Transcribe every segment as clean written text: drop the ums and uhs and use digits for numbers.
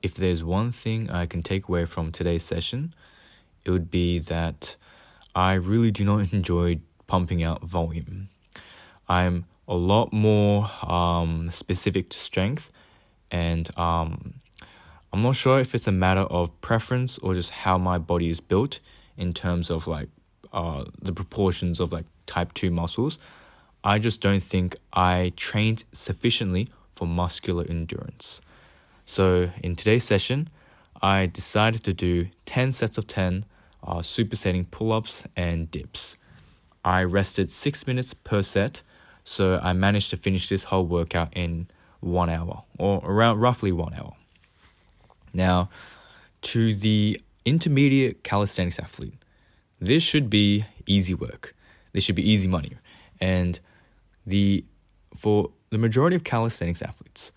if there's one thing I can take away from today's session, it would be that I really do not enjoy pumping out volume. I'm a lot more specific to strength, and I'm not sure if it's a matter of preference or just how my body is built in terms of the proportions of type 2 muscles. I just don't think I trained sufficiently for muscular endurance. So in today's session, I decided to do 10 sets of 10 supersetting pull-ups and dips. I rested 6 minutes per set, so I managed to finish this whole workout in 1 hour, or around roughly 1 hour. Now, to the intermediate calisthenics athlete, this should be easy work. This should be easy money. And for the majority of calisthenics athletes,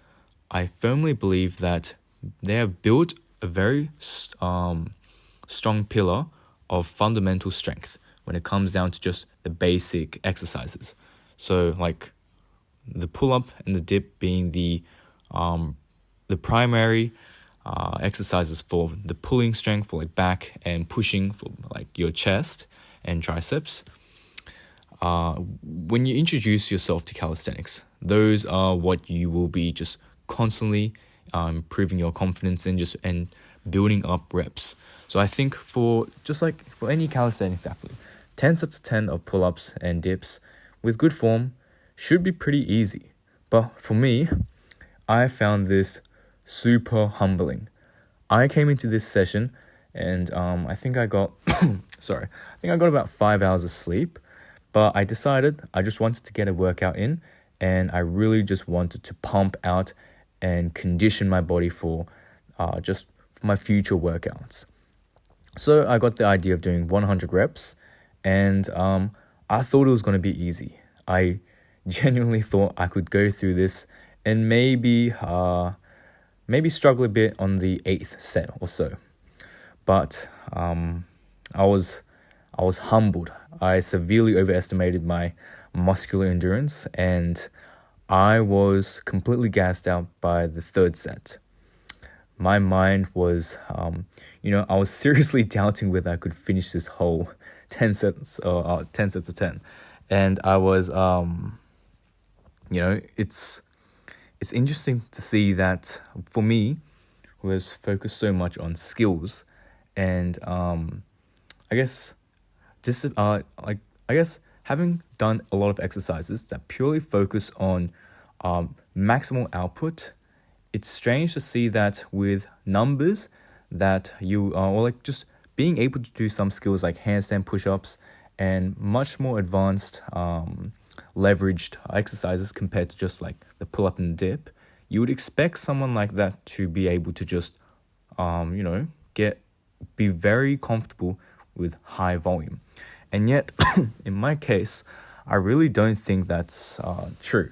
I firmly believe that they have built a very strong pillar of fundamental strength when it comes down to just the basic exercises. So the pull-up and the dip being the primary exercises for the pulling strength for back, and pushing for your chest and triceps. When you introduce yourself to calisthenics, those are what you will be just constantly improving your confidence in, and building up reps. So I think for any calisthenics athlete, 10 sets of 10 of pull-ups and dips with good form should be pretty easy. But for me, I found this super humbling. I came into this session and I think I got about 5 hours of sleep, but I decided I just wanted to get a workout in, and I really just wanted to pump out and condition my body for my future workouts. So I got the idea of doing 100 reps, and I thought it was going to be easy. I genuinely thought I could go through this and maybe struggle a bit on the 8th set or so. But I was humbled. I severely overestimated my muscular endurance, and I was completely gassed out by the 3rd set. My mind was, I was seriously doubting whether I could finish this whole 10 sets of 10. And I was, it's interesting to see that for me, who has focused so much on skills, and I guess having done a lot of exercises that purely focus on maximal output, it's strange to see that with numbers that you just being able to do some skills like handstand push-ups and much more advanced leveraged exercises compared to just the pull-up and dip, you would expect someone like that to be able to just be very comfortable with high volume. And yet, in my case, I really don't think that's true.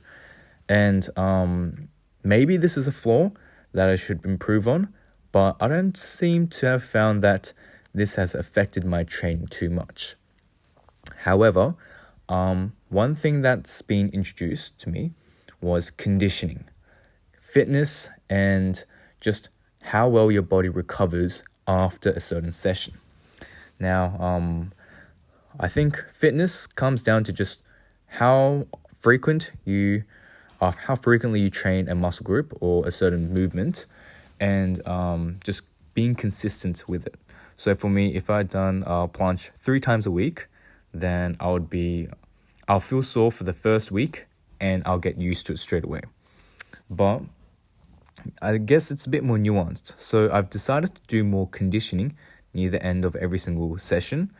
And maybe this is a flaw that I should improve on, but I don't seem to have found that this has affected my training too much. However, one thing that's been introduced to me was conditioning, fitness, and just how well your body recovers after a certain session. Now, I think fitness comes down to just how frequently you train a muscle group or a certain movement, and just being consistent with it. So for me, if I'd done planche 3 times a week, then I'll feel sore for the first week, and I'll get used to it straight away. But I guess it's a bit more nuanced. So I've decided to do more conditioning near the end of every single session,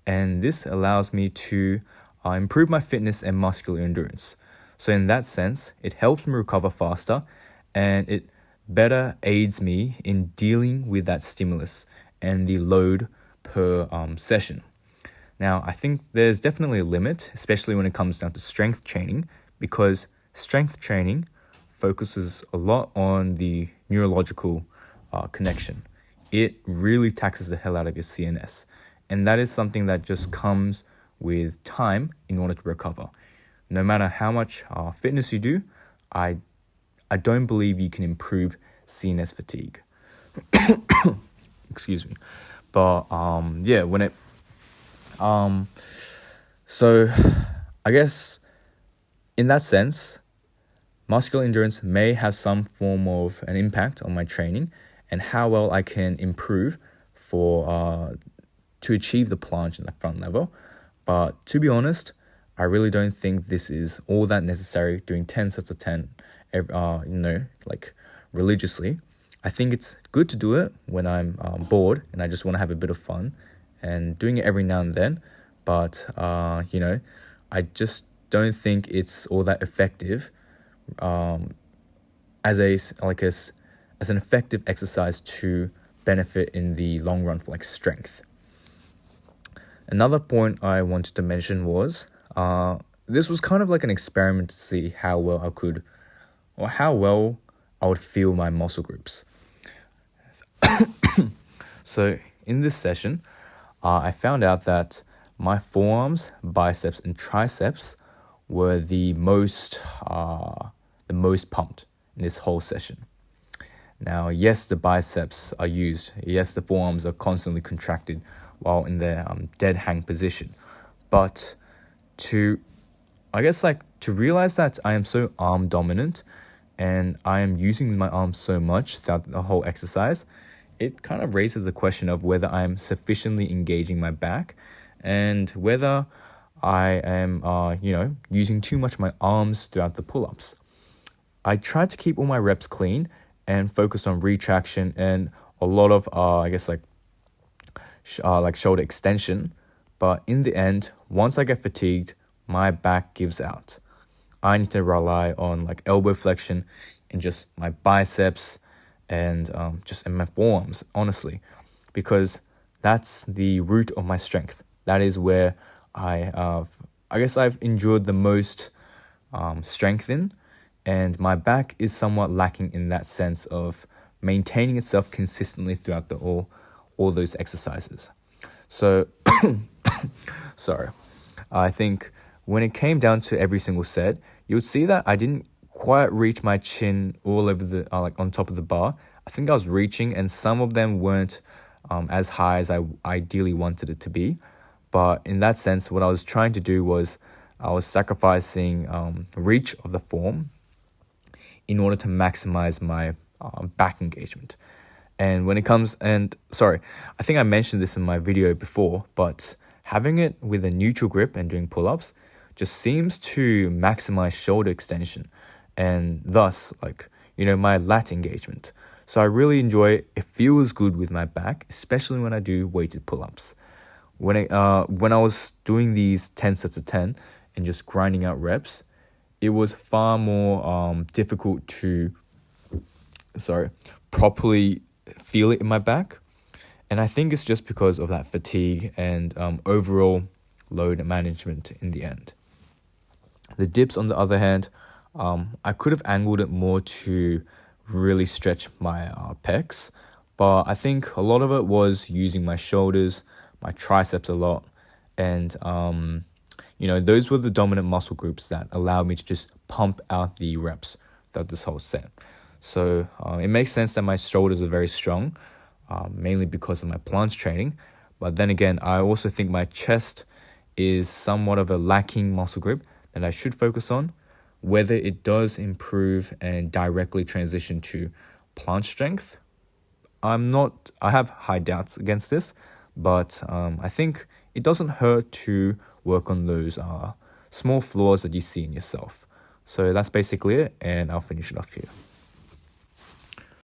and this allows me to improve my fitness and muscular endurance. So in that sense, it helps me recover faster, and it better aids me in dealing with that stimulus and the load per session. Now, I think there's definitely a limit, especially when it comes down to strength training, because strength training focuses a lot on the neurological connection. It really taxes the hell out of your CNS. And that is something that just comes with time in order to recover. No matter how much fitness you do, I don't believe you can improve CNS fatigue. Excuse me. But yeah, when it so I guess in that sense, muscular endurance may have some form of an impact on my training and how well I can improve for to achieve the planche in the front level. But to be honest, I really don't think this is all that necessary, doing 10 sets of 10, like religiously. I think it's good to do it when I'm bored and I just want to have a bit of fun and doing it every now and then. But, I just don't think it's all that effective as an effective exercise to benefit in the long run for like strength. Another point I wanted to mention was this was kind of like an experiment to see how well I would feel my muscle groups. So in this session, I found out that my forearms, biceps, and triceps were the most pumped in this whole session. Now, yes, the biceps are used. Yes, the forearms are constantly contracted while in their dead hang position. But to realize that I am so arm dominant and I am using my arms so much throughout the whole exercise, it kind of raises the question of whether I am sufficiently engaging my back and whether I am, using too much of my arms throughout the pull-ups. I tried to keep all my reps clean and focus on retraction and a lot of, shoulder extension. But in the end, once I get fatigued, my back gives out. I need to rely on like elbow flexion and just my biceps and just in my forearms, honestly, because that's the root of my strength. That is where I've endured the most strength in, and my back is somewhat lacking in that sense of maintaining itself consistently throughout all those exercises. So, sorry, I think when it came down to every single set, you would see that I didn't quite reach my chin all over the on top of the bar. I think I was reaching, and some of them weren't as high as I ideally wanted it to be. But in that sense, what I was trying to do was I was sacrificing reach of the form in order to maximize my back engagement. And when it comes, I think I mentioned this in my video before, but having it with a neutral grip and doing pull-ups just seems to maximize shoulder extension and thus my lat engagement. So I really enjoy it. It feels good with my back, especially when I do weighted pull-ups. When I was doing these 10 sets of 10 and just grinding out reps, it was far more difficult to properly feel it in my back. And I think it's just because of that fatigue and overall load management in the end. The dips, on the other hand, I could have angled it more to really stretch my pecs, but I think a lot of it was using my shoulders, my triceps a lot, and those were the dominant muscle groups that allowed me to just pump out the reps throughout this whole set. So it makes sense that my shoulders are very strong, mainly because of my planche training. But then again, I also think my chest is somewhat of a lacking muscle group that I should focus on. Whether it does improve and directly transition to planche strength, I have high doubts against this, but I think it doesn't hurt to work on those small flaws that you see in yourself. So that's basically it, and I'll finish it off here.